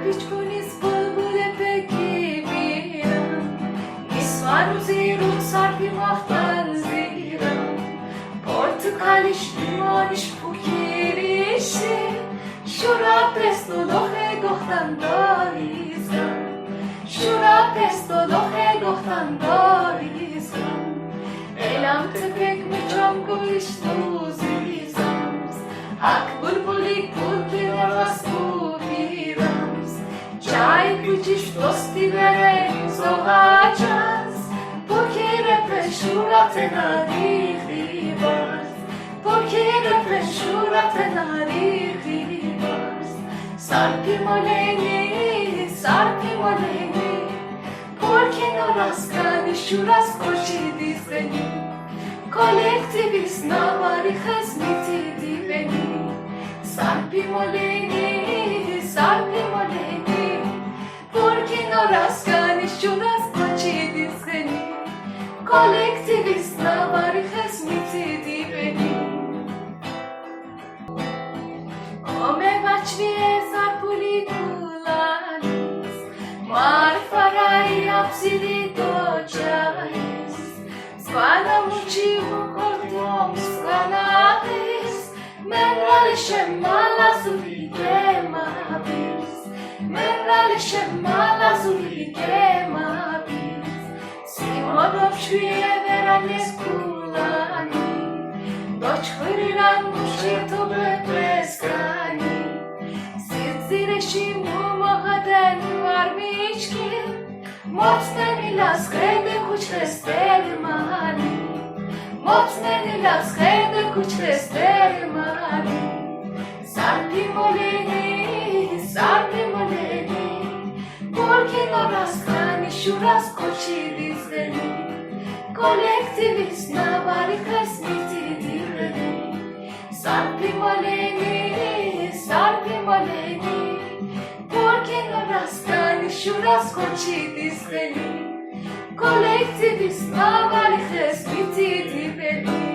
pičkunis bulbule pekiviram, nisvaru ziru sarpi mahtan ziram, portukalish limonish pukirişi, şura pesto dohe gohtan dorizam, şura pesto dohe gohtan dorizam, elam tepek mi çomgulish nuzizams, hak bulbulik bulkine raspuvirams, çay kucish dosti veren zohachas, pokere peshura tenarihivas, pokere peshura tenarihivas, sarpi moleni, porque no raskani shuras kochi dizeni, kolektivis navari khasmiti diveni, sarpi moleni, porque no raskani shuras kochi dizeni, kolektivis navari khasmiti diveni. Ome vachvie zarpuli kulanis, marfarai apsili dochais, zvana muchivu kordom skanabis, menrali shemala zuligemavis, menrali shemala zuligemavis, simodov shvie veranes kulani, doch khiriran mushito bepreskani, zirzireshi mumahaden varmichki, mocneni las khede kuch restermani, mocneni las khede kuch restermani, sarpi moleni, porque no raskani shuras kochi dizeni, kolektivis navari khasmiti diveni, sarpi moleni, porque no raskani shuras kochi dizeni, kolektivis navari khasmiti diveni.